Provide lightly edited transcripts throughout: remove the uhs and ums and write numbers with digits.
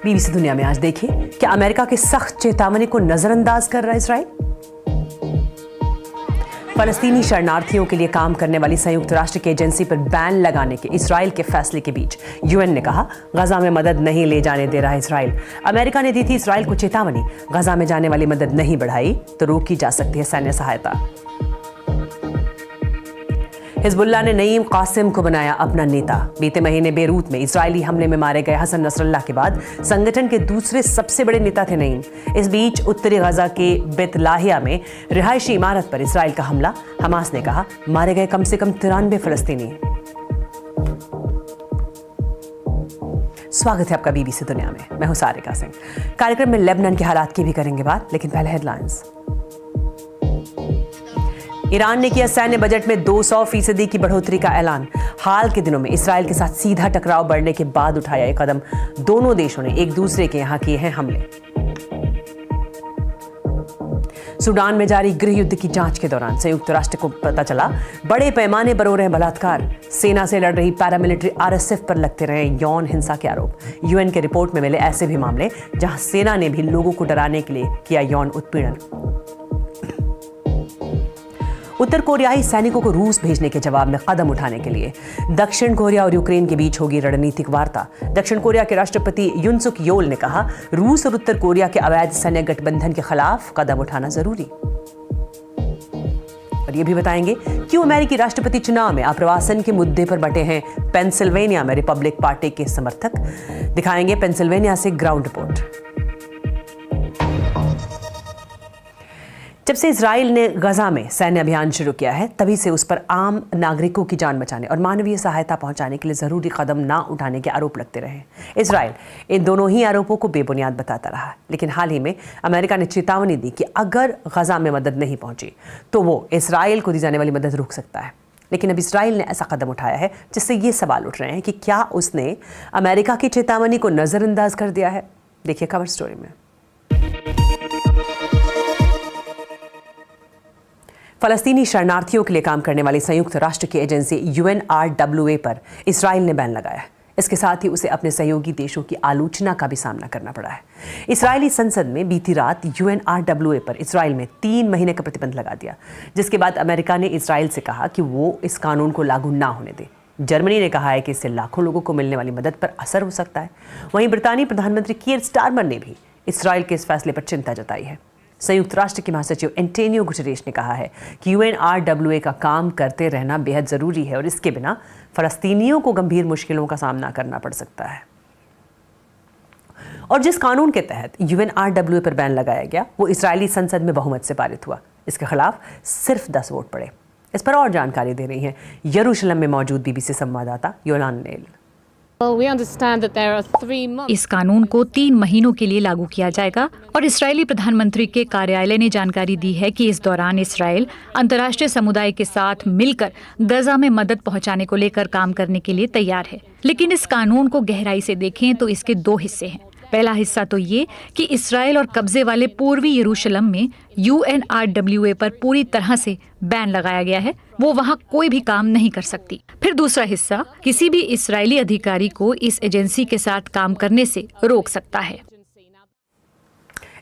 BBC दुनिया में आज देखिए, क्या अमेरिका की सख्त चेतावनी को नजरअंदाज कर रहा है इसराइल? फलस्तीनी शरणार्थियों के लिए काम करने वाली संयुक्त राष्ट्र की एजेंसी पर बैन लगाने के इसराइल के फैसले के बीच यूएन ने कहा, गजा में मदद नहीं ले जाने दे रहा इसराइल। अमेरिका ने दी थी इसराइल को चेतावनी, गजा में जाने वाली मदद नहीं बढ़ाई तो रोकी जा सकती है सैन्य सहायता। हिजबुल्लाह ने नईम कासिम को बनाया अपना नेता। बीते महीने बेरूत में इजरायली हमले में मारे गए हसन नसरल्लाह के बाद संगठन के दूसरे सबसे बड़े नेता थे नईम। इस बीच उत्तरी गजा के बेतलाहिया में रिहायशी इमारत पर इजराइल का हमला। हमास ने कहा, मारे गए कम से कम 93 फलस्तीनी। स्वागत है आपका बीबीसी दुनिया में। मैं हूं सारिका सिंह। कार्यक्रम में लेबनान के हालात की भी करेंगे बात, लेकिन पहले हेडलाइंस। ईरान ने किया सैन्य बजट में 200% की बढ़ोतरी का ऐलान। हाल के दिनों में इसराइल के साथ सीधा टकराव बढ़ने के बाद उठाया यह कदम। दोनों देशों ने एक दूसरे के यहां किए हैं हमले। सूडान में जारी गृह युद्ध की जांच के दौरान संयुक्त राष्ट्र को पता चला, बड़े पैमाने पर हो रहे बलात्कार। सेना से लड़ रही पैरामिलिट्री आरएसएफ पर लगते रहे यौन हिंसा के आरोप। यूएन के रिपोर्ट में मिले ऐसे भी मामले जहां सेना ने भी लोगों को डराने के लिए किया यौन उत्पीड़न। उत्तर कोरियाई सैनिकों को रूस भेजने के जवाब में कदम उठाने के लिए दक्षिण कोरिया और यूक्रेन के बीच होगी रणनीतिक वार्ता। दक्षिण कोरिया के राष्ट्रपति युन सुक योल ने कहा, रूस और उत्तर कोरिया के अवैध सैन्य गठबंधन के खिलाफ कदम उठाना जरूरी। और ये भी बताएंगे क्यों अमेरिकी राष्ट्रपति चुनाव में आप्रवासन के मुद्दे पर बटे हैं पेंसिल्वेनिया में रिपब्लिक पार्टी के समर्थक। दिखाएंगे पेंसिल्वेनिया से ग्राउंड रिपोर्ट। जब से इजराइल ने गजा में सैन्य अभियान शुरू किया है, तभी से उस पर आम नागरिकों की जान बचाने और मानवीय सहायता पहुंचाने के लिए जरूरी कदम ना उठाने के आरोप लगते रहे। इजराइल इन दोनों ही आरोपों को बेबुनियाद बताता रहा, लेकिन हाल ही में अमेरिका ने चेतावनी दी कि अगर गजा में मदद नहीं पहुंची तो वो इजराइल को दी जाने वाली मदद रोक सकता है। लेकिन अब इजराइल ने ऐसा कदम उठाया है जिससे ये सवाल उठ रहे हैं कि क्या उसने अमेरिका की चेतावनी को नजरअंदाज कर दिया है। देखिए कवर स्टोरी में। फलस्तीनी शरणार्थियों के लिए काम करने वाली संयुक्त राष्ट्र की एजेंसी UNRWA पर इसराइल ने बैन लगाया है। इसके साथ ही उसे अपने सहयोगी देशों की आलोचना का भी सामना करना पड़ा है। इजरायली संसद में बीती रात UNRWA पर इसराइल में 3 महीने का प्रतिबंध लगा दिया, जिसके बाद अमेरिका ने इसराइल से कहा कि वो इस कानून को लागू ना होने दे। जर्मनी ने कहा है कि इससे लाखों लोगों को मिलने वाली मदद पर असर हो सकता है। वहीं ब्रितानी प्रधानमंत्री कीर स्टारमर ने भी इसराइल के इस फैसले पर चिंता जताई है। संयुक्त राष्ट्र के महासचिव एंटोनियो गुटेरेस ने कहा है कि UNRWA का काम करते रहना बेहद जरूरी है और इसके बिना फलस्तीनियों को गंभीर मुश्किलों का सामना करना पड़ सकता है। और जिस कानून के तहत UNRWA पर बैन लगाया गया, वो इजरायली संसद में बहुमत से पारित हुआ। इसके खिलाफ सिर्फ 10 वोट पड़े। इस पर और जानकारी दे रही हैं यरूशलेम में मौजूद बीबीसी संवाददाता योलान नेल। इस कानून को 3 महीनों के लिए लागू किया जाएगा और इस्राएली प्रधानमंत्री के कार्यालय ने जानकारी दी है कि इस दौरान इस्राएल अंतर्राष्ट्रीय समुदाय के साथ मिलकर गजा में मदद पहुंचाने को लेकर काम करने के लिए तैयार है। लेकिन इस कानून को गहराई से देखें तो इसके 2 हिस्से हैं। पहला हिस्सा तो ये कि इस्राएल और कब्जे वाले पूर्वी यरूशलेम में UNRWA पर पूरी तरह से बैन लगाया गया है, वो वहाँ कोई भी काम नहीं कर सकती। फिर दूसरा हिस्सा किसी भी इस्राएली अधिकारी को इस एजेंसी के साथ काम करने से रोक सकता है।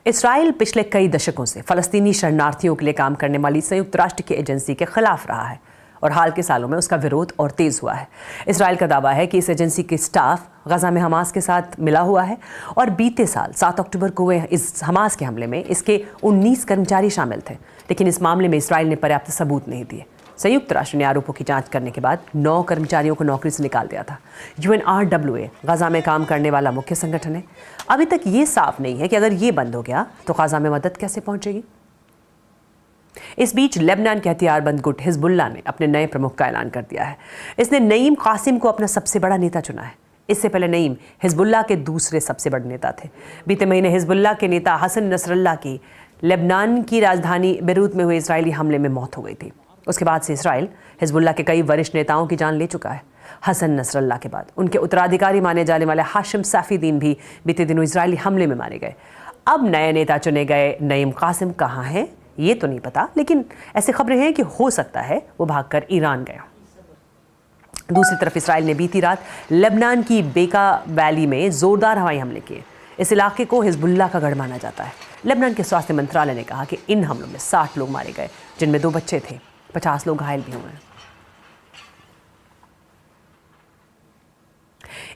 इस्राएल पिछले कई दशकों से फलस्तीनी शरणार्थियों के लिए काम करने वाली संयुक्त राष्ट्र की एजेंसी के खिलाफ रहा है और हाल के सालों में उसका विरोध और तेज हुआ है। इजराइल का दावा है कि इस एजेंसी के स्टाफ गजा में हमास के साथ मिला हुआ है और बीते साल 7 अक्टूबर को हुए इस हमास के हमले में इसके 19 कर्मचारी शामिल थे। लेकिन इस मामले में इजराइल ने पर्याप्त सबूत नहीं दिए। संयुक्त राष्ट्र ने आरोपों की जांच करने के बाद 9 कर्मचारियों को नौकरी से निकाल दिया था। UNRWA गजा में काम करने वाला मुख्य संगठन है। अभी तक ये साफ नहीं है कि अगर ये बंद हो गया तो गजा में मदद कैसे पहुंचेगी। इस बीच लेबनान के हथियारबंद गुट हिजबुल्लाह ने अपने नए प्रमुख का ऐलान कर दिया है। इसने नईम कासिम को अपना सबसे बड़ा नेता चुना है। इससे पहले नईम हिजबुल्लाह के दूसरे सबसे बड़े नेता थे। बीते महीने हिजबुल्लाह के नेता हसन नसरल्लाह की लेबनान की राजधानी बेरूत में हुए इजरायली हमले में मौत हो गई थी। उसके बाद से इजराइल हिजबुल्लाह के कई वरिष्ठ नेताओं की जान ले चुका है। हसन नसरल्लाह के बाद उनके उत्तराधिकारी माने जाने वाले हाशिम सैफुद्दीन भी बीते दिनों इजरायली हमले में मारे गए। अब नए नेता चुने गए नईम कासिम कहाँ हैं ये तो नहीं पता, लेकिन ऐसी खबरें हैं कि हो सकता है वो भागकर ईरान गया। दूसरी तरफ इसराइल ने बीती रात लेबनान की बेका वैली में जोरदार हवाई हमले किए। इस इलाके को हिजबुल्लाह का गढ़ माना जाता है। लेबनान के स्वास्थ्य मंत्रालय ने कहा कि इन हमलों में 60 लोग मारे गए, जिनमें 2 बच्चे थे। 50 लोग घायल भी हुए हैं।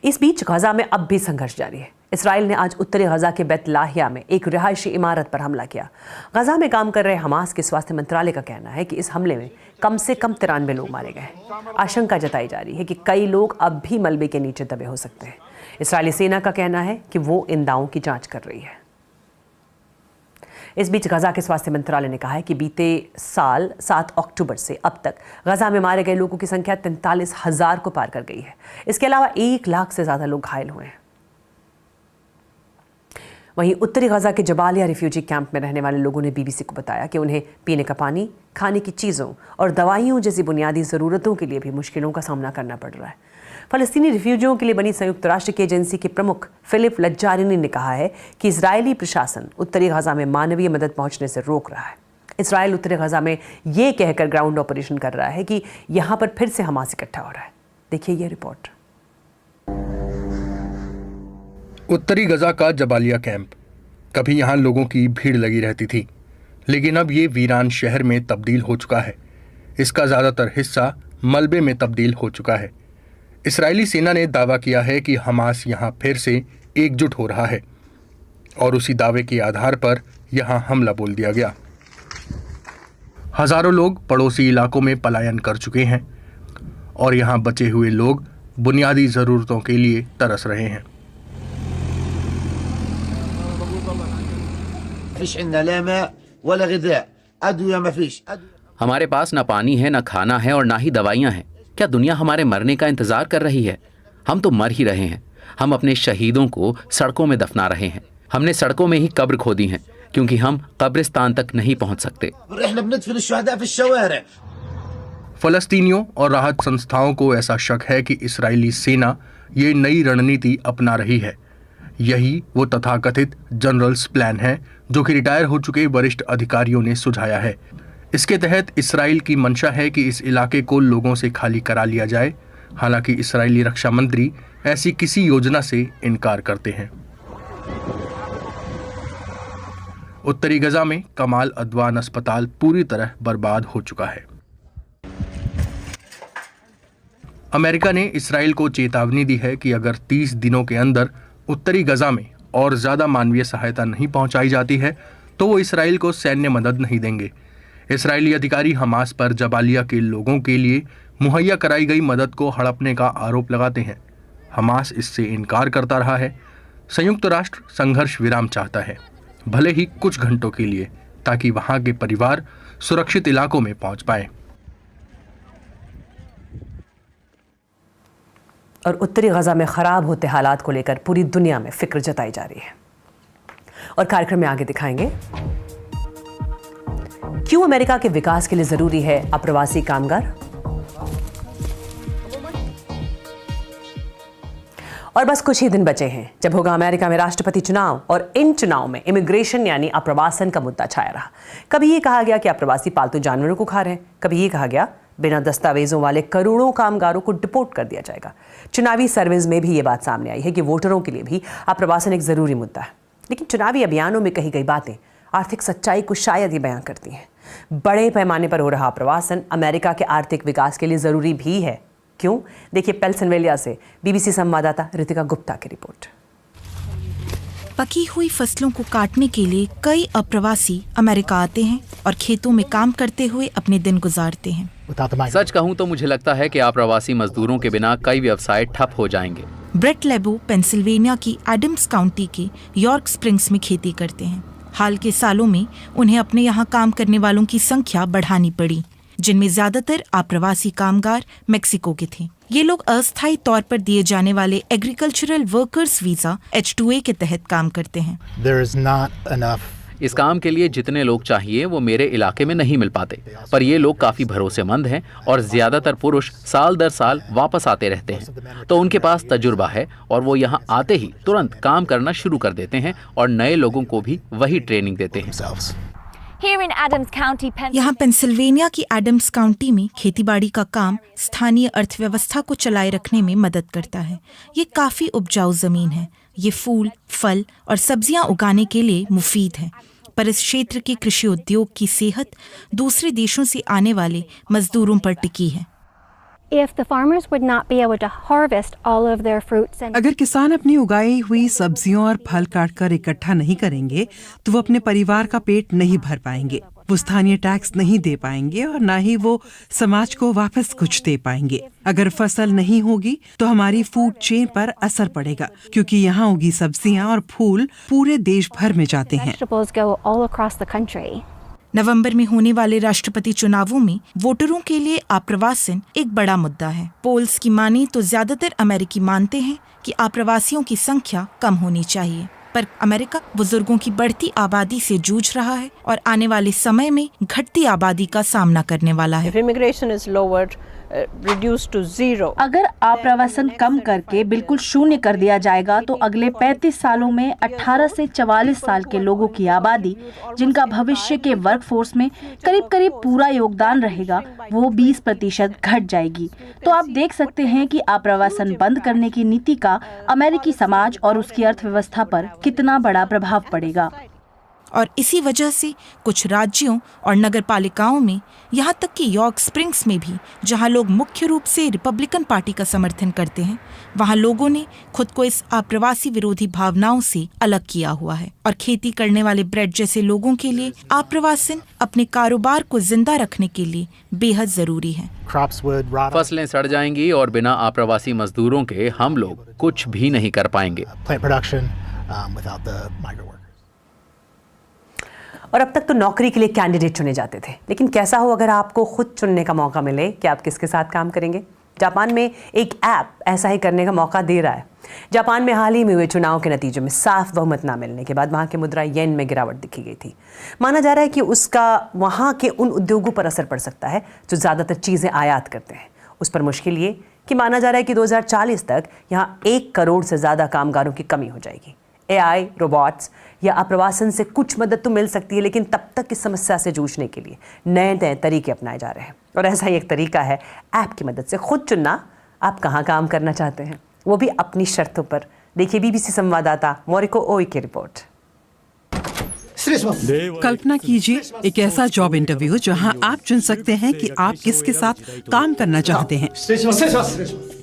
इस बीच गजा में अब भी संघर्ष जारी है। इसराइल ने आज उत्तरी गजा के बैतलाहिया में एक रिहायशी इमारत पर हमला किया। गजा में काम कर रहे हमास के स्वास्थ्य मंत्रालय का कहना है कि इस हमले में कम से कम 93 लोग मारे गए। आशंका जताई जा रही है कि कई लोग अब भी मलबे के नीचे दबे हो सकते हैं। इसराइली सेना का कहना है कि वो इन दावों की जांच कर रही है। इस बीच गजा के स्वास्थ्य मंत्रालय ने कहा है कि बीते साल 7 अक्टूबर से अब तक गजा में मारे गए लोगों की संख्या 43,000 को पार कर गई है। इसके अलावा 1 लाख से ज्यादा लोग घायल हुए हैं। वहीं उत्तरी गजा के जबालिया रिफ्यूजी कैंप में रहने वाले लोगों ने बीबीसी को बताया कि उन्हें पीने का पानी, खाने की चीज़ों और दवाइयों जैसी बुनियादी ज़रूरतों के लिए भी मुश्किलों का सामना करना पड़ रहा है। फ़लस्तीनी रिफ्यूजियों के लिए बनी संयुक्त राष्ट्र की एजेंसी के प्रमुख फिलिप लज्जारिनी ने कहा है कि इजरायली प्रशासन उत्तरी गजा में मानवीय मदद पहुंचने से रोक रहा है। इसराइल उत्तरी गजा में ये कहकर ग्राउंड ऑपरेशन कर रहा है कि यहाँ पर फिर से हमास इकट्ठा हो रहा है। देखिए ये रिपोर्ट। उत्तरी गजा का जबालिया कैंप, कभी यहाँ लोगों की भीड़ लगी रहती थी, लेकिन अब ये वीरान शहर में तब्दील हो चुका है। इसका ज़्यादातर हिस्सा मलबे में तब्दील हो चुका है। इजरायली सेना ने दावा किया है कि हमास यहाँ फिर से एकजुट हो रहा है और उसी दावे के आधार पर यहाँ हमला बोल दिया गया। हजारों लोग पड़ोसी इलाकों में पलायन कर चुके हैं और यहाँ बचे हुए लोग बुनियादी ज़रूरतों के लिए तरस रहे हैं। हमारे पास न पानी है, न खाना है और ना ही दवाइयाँ हैं। क्या दुनिया हमारे मरने का इंतजार कर रही है? हम तो मर ही रहे हैं। हम अपने शहीदों को सड़कों में दफना रहे हैं। हमने सड़कों में ही कब्र खोदी हैं क्योंकि हम कब्रिस्तान तक नहीं पहुंच सकते। फलस्तीनियों और राहत संस्थाओं को ऐसा शक है कि इजरायली सेना ये नई रणनीति अपना रही है। यही वो तथाकथित जनरल्स प्लान है जो कि रिटायर हो चुके वरिष्ठ अधिकारियों ने सुझाया है। इसके तहत इसराइल की मंशा है कि इस इलाके को लोगों से खाली करा लिया जाए। हालांकि इसराइली रक्षा मंत्री ऐसी किसी योजना से इनकार करते हैं। उत्तरी गजा में कमाल अदवान अस्पताल पूरी तरह बर्बाद हो चुका है। अमेरिका ने इसराइल को चेतावनी दी है कि अगर 30 दिनों के अंदर उत्तरी गजा में और ज्यादा मानवीय सहायता नहीं पहुंचाई जाती है तो वो इसराइल को सैन्य मदद नहीं देंगे। इसराइली अधिकारी हमास पर जबालिया के लोगों के लिए मुहैया कराई गई मदद को हड़पने का आरोप लगाते हैं। हमास इससे इनकार करता रहा है। संयुक्त राष्ट्र संघर्ष विराम चाहता है, भले ही कुछ घंटों के लिए, ताकि वहां के परिवार सुरक्षित इलाकों में पहुंच पाए। और उत्तरी गजा में खराब होते हालात को लेकर पूरी दुनिया में फिक्र जताई जा रही है। और कार्यक्रम में आगे दिखाएंगे क्यों अमेरिका के विकास के लिए जरूरी है अप्रवासी कामगार। और बस कुछ ही दिन बचे हैं जब होगा अमेरिका में राष्ट्रपति चुनाव, और इन चुनाव में इमिग्रेशन यानी अप्रवासन का मुद्दा छाया रहा। कभी ये कहा गया कि अप्रवासी पालतू जानवरों को खा रहे हैं, कभी ये कहा गया बिना दस्तावेजों वाले करोड़ों कामगारों को डिपोर्ट कर दिया जाएगा। चुनावी सर्वेज में भी ये बात सामने आई है कि वोटरों के लिए भी अप्रवासन एक जरूरी मुद्दा है। लेकिन चुनावी अभियानों में कही गई बातें आर्थिक सच्चाई को शायद ही बयां करती हैं। बड़े पैमाने पर हो रहा अप्रवासन अमेरिका के आर्थिक विकास के लिए जरूरी भी है। क्यों? देखिए पेंसिल्वेनिया से बीबीसी संवाददाता रितिका गुप्ता की रिपोर्ट। पकी हुई फसलों को काटने के लिए कई अप्रवासी अमेरिका आते हैं और खेतों में काम करते हुए अपने दिन गुजारते हैं। सच कहूं तो मुझे लगता है कि अप्रवासी मजदूरों के बिना कई व्यवसाय ठप हो जाएंगे। ब्रेट लेबो पेंसिल्वेनिया की एडम्स काउंटी के यॉर्क स्प्रिंग्स में खेती करते हैं। हाल के सालों में उन्हें अपने यहाँ काम करने वालों की संख्या बढ़ानी पड़ी, जिनमें ज्यादातर अप्रवासी कामगार मेक्सिको के थे। ये लोग अस्थायी तौर पर दिए जाने वाले एग्रीकल्चरल वर्कर्स वीजा H-2A के तहत काम करते हैं। इस काम के लिए जितने लोग चाहिए वो मेरे इलाके में नहीं मिल पाते, पर ये लोग काफी भरोसेमंद हैं और ज्यादातर पुरुष साल दर साल वापस आते रहते हैं, तो उनके पास तजुर्बा है और वो यहाँ आते ही तुरंत काम करना शुरू कर देते हैं और नए लोगों को भी वही ट्रेनिंग देते हैं। यहाँ पेंसिल्वेनिया की एडम्स काउंटी में खेतीबाड़ी का काम स्थानीय अर्थव्यवस्था को चलाए रखने में मदद करता है। ये काफी उपजाऊ जमीन है, ये फूल, फल और सब्जियां उगाने के लिए मुफीद है, पर इस क्षेत्र के कृषि उद्योग की सेहत दूसरे देशों से आने वाले मजदूरों पर टिकी है। If the farmers would not be able to harvest all of their fruits and अगर किसान अपनी उगाई हुई सब्जियों और फल काटकर इकट्ठा नहीं करेंगे तो वो अपने परिवार का पेट नहीं भर पाएंगे, वो स्थानीय टैक्स नहीं दे पाएंगे और न ही वो समाज को वापस कुछ दे पाएंगे। अगर फसल नहीं होगी तो हमारी फूड चेन पर असर पड़ेगा, क्योंकि यहाँ उगी सब्जियाँ और फूल पूरे देश भर में जाते हैं। vegetables go all across the country. नवंबर में होने वाले राष्ट्रपति चुनावों में वोटरों के लिए आप्रवासन एक बड़ा मुद्दा है। पोल्स की माने तो ज्यादातर अमेरिकी मानते हैं कि आप्रवासियों की संख्या कम होनी चाहिए, पर अमेरिका बुजुर्गों की बढ़ती आबादी से जूझ रहा है और आने वाले समय में घटती आबादी का सामना करने वाला है। If immigration is lowered, reduced to zero. अगर आप्रवासन कम करके बिल्कुल शून्य कर दिया जाएगा तो अगले 35 सालों में 18 से 44 साल के लोगों की आबादी, जिनका भविष्य के वर्कफोर्स में करीब करीब पूरा योगदान रहेगा, वो 20% घट जाएगी। तो आप देख सकते हैं कि आप्रवासन बंद करने की नीति का अमेरिकी समाज और उसकी अर्थव्यवस्था पर कितना बड़ा प्रभाव पड़ेगा। और इसी वजह से कुछ राज्यों और नगर पालिकाओं में, यहाँ तक कि यॉर्क स्प्रिंग्स में भी, जहाँ लोग मुख्य रूप से रिपब्लिकन पार्टी का समर्थन करते हैं, वहाँ लोगों ने खुद को इस आप्रवासी विरोधी भावनाओं से अलग किया हुआ है। और खेती करने वाले ब्रेड जैसे लोगों के लिए आप्रवासन अपने कारोबार को जिंदा रखने के लिए बेहद जरूरी है। फसलें सड़ जाएंगी और बिना आप्रवासी मजदूरों के हम लोग कुछ भी नहीं कर पाएंगे। और अब तक तो नौकरी के लिए कैंडिडेट चुने जाते थे, लेकिन कैसा हो अगर आपको खुद चुनने का मौका मिले कि आप किसके साथ काम करेंगे? जापान में एक ऐप ऐसा ही करने का मौका दे रहा है। जापान में हाल ही में हुए चुनाव के नतीजों में साफ बहुमत न मिलने के बाद वहाँ की मुद्रा येन में गिरावट दिखी गई थी। माना जा रहा है कि उसका वहाँ के उन उद्योगों पर असर पड़ सकता है जो ज़्यादातर चीज़ें आयात करते हैं। उस पर मुश्किल ये कि माना जा रहा है कि 2040 तक यहाँ 1 करोड़ से ज़्यादा कामगारों की कमी हो जाएगी। AI, रोबोट्स या आप्रवासन से कुछ मदद तो मिल सकती है, लेकिन तब तक इस समस्या से जूझने के लिए नए नए तरीके अपनाए जा रहे हैं। और ऐसा ही एक तरीका है ऐप की मदद से खुद चुनना आप कहाँ काम करना चाहते हैं, वो भी अपनी शर्तों पर। देखिए BBC संवाददाता मोरिको ओई की रिपोर्ट। कल्पना कीजिए एक ऐसा जॉब इंटरव्यू जहां आप चुन सकते हैं कि आप किसके साथ काम करना चाहते हैं।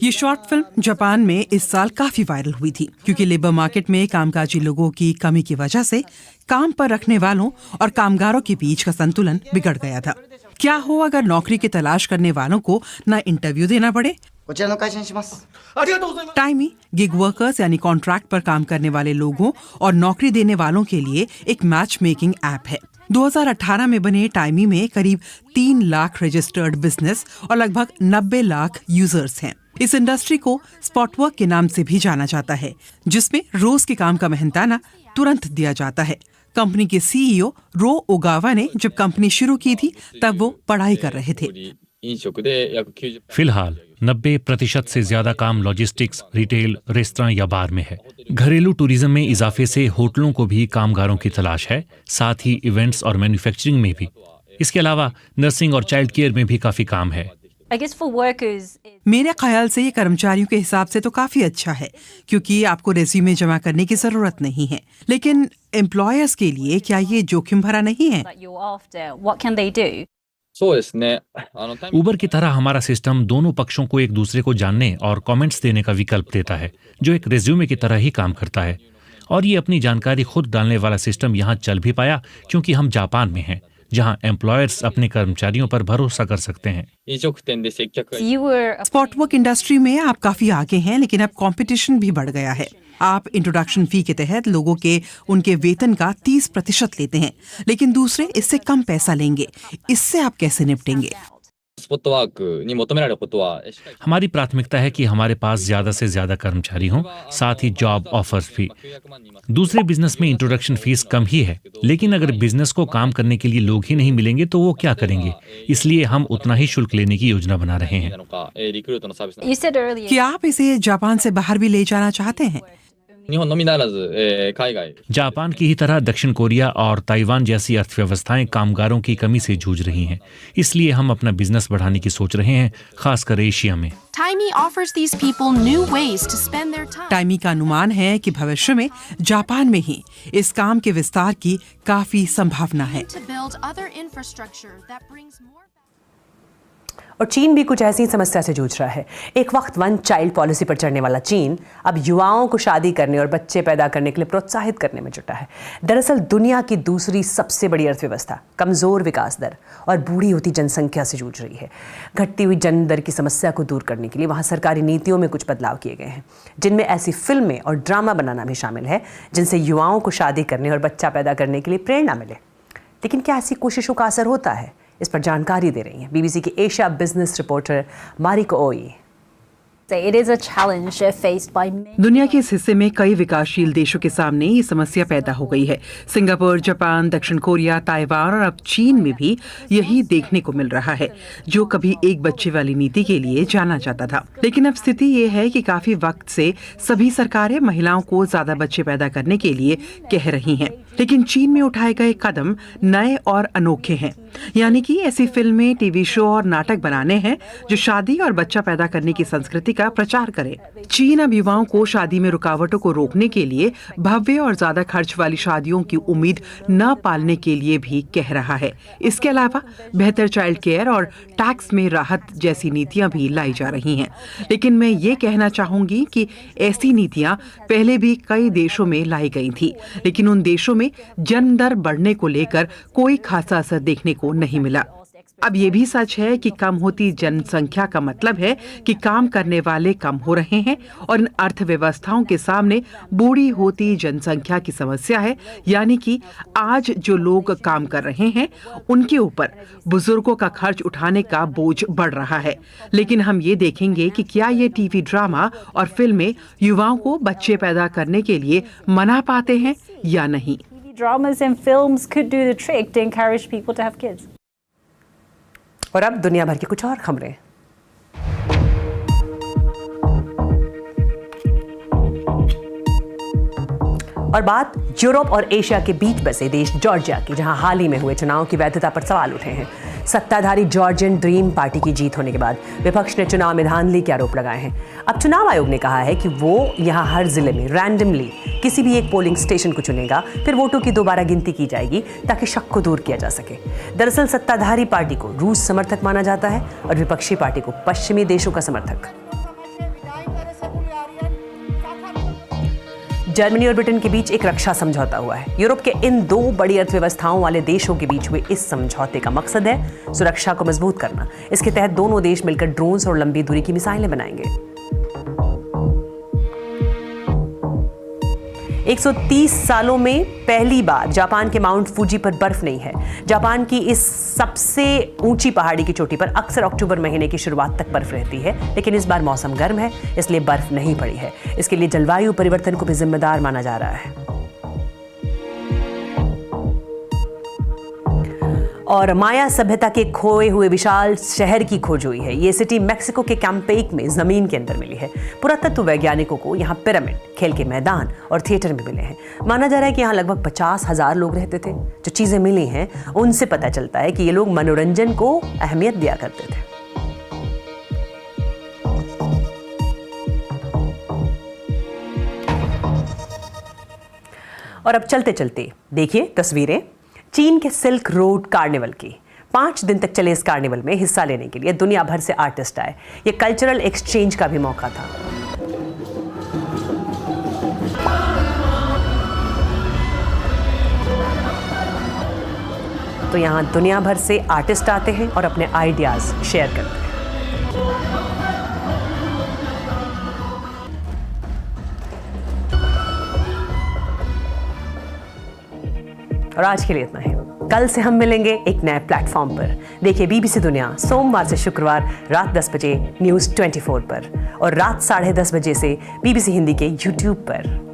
ये शॉर्ट फिल्म जापान में इस साल काफी वायरल हुई थी, क्योंकि लेबर मार्केट में कामकाजी लोगों की कमी की वजह से काम पर रखने वालों और कामगारों के बीच का संतुलन बिगड़ गया था। क्या हो अगर नौकरी की तलाश करने वालों को न इंटरव्यू देना पड़े? टाइमी गिग वर्कर्स यानी कॉन्ट्रैक्ट पर काम करने वाले लोगों और नौकरी देने वालों के लिए एक मैच मेकिंग ऐप है। 2018 में बने टाइमी में करीब 3 लाख रजिस्टर्ड बिजनेस और लगभग 90 लाख यूजर्स हैं। इस इंडस्ट्री को स्पॉट वर्क के नाम से भी जाना जाता है, जिसमें रोज के काम का मेहनताना तुरंत दिया जाता है। कंपनी के CEO रो ओगावा ने जब कंपनी शुरू की थी तब वो पढ़ाई कर रहे थे। फिलहाल 90% से ज्यादा काम लॉजिस्टिक्स, रिटेल, रेस्तरां या बार में है। घरेलू टूरिज्म में इजाफे से होटलों को भी कामगारों की तलाश है, साथ ही इवेंट्स और मैन्युफैक्चरिंग में भी। इसके अलावा नर्सिंग और चाइल्ड केयर में भी काफी काम है। मेरे ख्याल से ये कर्मचारियों के हिसाब से तो काफी अच्छा है, क्योंकि आपको रेज्यूमे जमा करने की जरूरत नहीं है। लेकिन एम्प्लॉयर्स के लिए क्या ये जोखिम भरा नहीं है? उबर की तरह हमारा सिस्टम दोनों पक्षों को एक दूसरे को जानने और कमेंट्स देने का विकल्प देता है, जो एक रेज्यूमे की तरह ही काम करता है। और ये अपनी जानकारी खुद डालने वाला सिस्टम यहाँ चल भी पाया क्योंकि हम जापान में हैं, जहां एम्प्लॉयर्स अपने कर्मचारियों पर भरोसा कर सकते हैं। स्पॉट वर्क इंडस्ट्री में आप काफी आगे हैं, लेकिन अब कंपटीशन भी बढ़ गया है। आप इंट्रोडक्शन फी के तहत लोगों के उनके वेतन का 30% लेते हैं, लेकिन दूसरे इससे कम पैसा लेंगे। इससे आप कैसे निपटेंगे? हमारी प्राथमिकता है कि हमारे पास ज्यादा से ज्यादा कर्मचारी हों, साथ ही जॉब ऑफर्स भी। दूसरे बिजनेस में इंट्रोडक्शन फीस कम ही है, लेकिन अगर बिजनेस को काम करने के लिए लोग ही नहीं मिलेंगे तो वो क्या करेंगे? इसलिए हम उतना ही शुल्क लेने की योजना बना रहे हैं। क्या आप इसे जापान से बाहर भी ले जाना चाहते हैं? जापान की ही तरह दक्षिण कोरिया और ताइवान जैसी अर्थव्यवस्थाएं कामगारों की कमी से जूझ रही हैं। इसलिए हम अपना बिजनेस बढ़ाने की सोच रहे हैं, खासकर एशिया में। Taimi offers these people new ways to spend their time. टाइमी का अनुमान है कि भविष्य में जापान में ही इस काम के विस्तार की काफी संभावना है। To build other infrastructure that brings more. और चीन भी कुछ ऐसी समस्या से जूझ रहा है। एक वक्त वन चाइल्ड पॉलिसी पर चढ़ने वाला चीन अब युवाओं को शादी करने और बच्चे पैदा करने के लिए प्रोत्साहित करने में जुटा है। दरअसल दुनिया की दूसरी सबसे बड़ी अर्थव्यवस्था कमजोर विकास दर और बूढ़ी होती जनसंख्या से जूझ रही है। घटती हुई जन्म दर की समस्या को दूर करने के लिए वहाँ सरकारी नीतियों में कुछ बदलाव किए गए हैं, जिनमें ऐसी फिल्में और ड्रामा बनाना भी शामिल है जिनसे युवाओं को शादी करने और बच्चा पैदा करने के लिए प्रेरणा मिले। लेकिन क्या ऐसी कोशिशों का असर होता है? इस पर जानकारी दे रही हैं बीबीसी की एशिया बिजनेस रिपोर्टर मारिको ओई। दुनिया के इस हिस्से में कई विकासशील देशों के सामने ये समस्या पैदा हो गई है। सिंगापुर, जापान, दक्षिण कोरिया, ताइवान और अब चीन में भी यही देखने को मिल रहा है, जो कभी एक बच्चे वाली नीति के लिए जाना जाता था। लेकिन अब स्थिति ये है कि काफी वक्त से सभी सरकारें महिलाओं को ज्यादा बच्चे पैदा करने के लिए कह रही हैं। लेकिन चीन में उठाए गए कदम नए और अनोखे हैं, यानी कि ऐसी फिल्में, टीवी शो और नाटक बनाने हैं जो शादी और बच्चा पैदा करने की संस्कृति का प्रचार करें। चीन अब युवाओं को शादी में रुकावटों को रोकने के लिए भव्य और ज्यादा खर्च वाली शादियों की उम्मीद न पालने के लिए भी कह रहा है। इसके अलावा बेहतर चाइल्ड केयर और टैक्स में राहत जैसी नीतियां भी लाई जा रही हैं। लेकिन मैं ये कहना चाहूंगी कि ऐसी नीतियां पहले भी कई देशों में लाई गई थी, लेकिन उन देशों में जन्म दर बढ़ने को लेकर कोई खासा असर देखने को नहीं मिला। अब ये भी सच है कि कम होती जनसंख्या का मतलब है कि काम करने वाले कम हो रहे हैं और इन अर्थव्यवस्थाओं के सामने बूढ़ी होती जनसंख्या की समस्या है, यानी कि आज जो लोग काम कर रहे हैं उनके ऊपर बुजुर्गों का खर्च उठाने का बोझ बढ़ रहा है। लेकिन हम ये देखेंगे कि क्या ये टीवी ड्रामा और फिल्में युवाओं को बच्चे पैदा करने के लिए मना पाते हैं या नहीं। Dramas and films could do the trick to encourage people to have kids. और अब दुनिया भर की कुछ और खबरें। और बात यूरोप और एशिया के बीच बसे देश जॉर्जिया की, जहां हाल ही में हुए चुनाव की वैधता पर सवाल उठे हैं। सत्ताधारी जॉर्जियन ड्रीम पार्टी की जीत होने के बाद विपक्ष ने चुनाव में धांधली के आरोप लगाए हैं। अब चुनाव आयोग ने कहा है कि वो यहां हर जिले में रैंडमली किसी भी एक पोलिंग स्टेशन को चुनेगा, फिर वोटों की दोबारा गिनती की जाएगी ताकि शक को दूर किया जा सके। दरअसल सत्ताधारी पार्टी को रूस समर्थक माना जाता है और विपक्षी पार्टी को पश्चिमी देशों का समर्थक। जर्मनी और ब्रिटेन के बीच एक रक्षा समझौता हुआ है। यूरोप के इन दो बड़ी अर्थव्यवस्थाओं वाले देशों के बीच हुए इस समझौते का मकसद है सुरक्षा को मजबूत करना। इसके तहत दोनों देश मिलकर ड्रोन्स और लंबी दूरी की मिसाइलें बनाएंगे। 130 सालों में पहली बार जापान के माउंट फूजी पर बर्फ नहीं है। जापान की इस सबसे ऊंची पहाड़ी की चोटी पर अक्सर अक्टूबर महीने की शुरुआत तक बर्फ रहती है, लेकिन इस बार मौसम गर्म है, इसलिए बर्फ नहीं पड़ी है। इसके लिए जलवायु परिवर्तन को भी जिम्मेदार माना जा रहा है। और माया सभ्यता के खोए हुए विशाल शहर की खोज हुई है। ये सिटी मेक्सिको के कैंपेक में जमीन के अंदर मिली है। पुरातत्व वैज्ञानिकों को यहाँ पिरामिड, खेल के मैदान और थिएटर भी मिले हैं। माना जा रहा है कि यहाँ लगभग 50,000 लोग रहते थे। जो चीजें मिली हैं उनसे पता चलता है कि ये लोग मनोरंजन को अहमियत दिया करते थे। और अब चलते चलते देखिए तस्वीरें चीन के सिल्क रोड कार्निवल की। 5 दिन तक चले इस कार्निवल में हिस्सा लेने के लिए दुनिया भर से आर्टिस्ट आए। ये कल्चरल एक्सचेंज का भी मौका था। तो यहाँ दुनिया भर से आर्टिस्ट आते हैं और अपने आइडियाज शेयर करते हैं। और आज के लिए इतना ही। कल से हम मिलेंगे एक नए प्लेटफॉर्म पर। देखिए बीबीसी दुनिया सोमवार से शुक्रवार रात 10 बजे न्यूज़ 24 पर और रात 10:30 बजे से बीबीसी हिंदी के YouTube पर।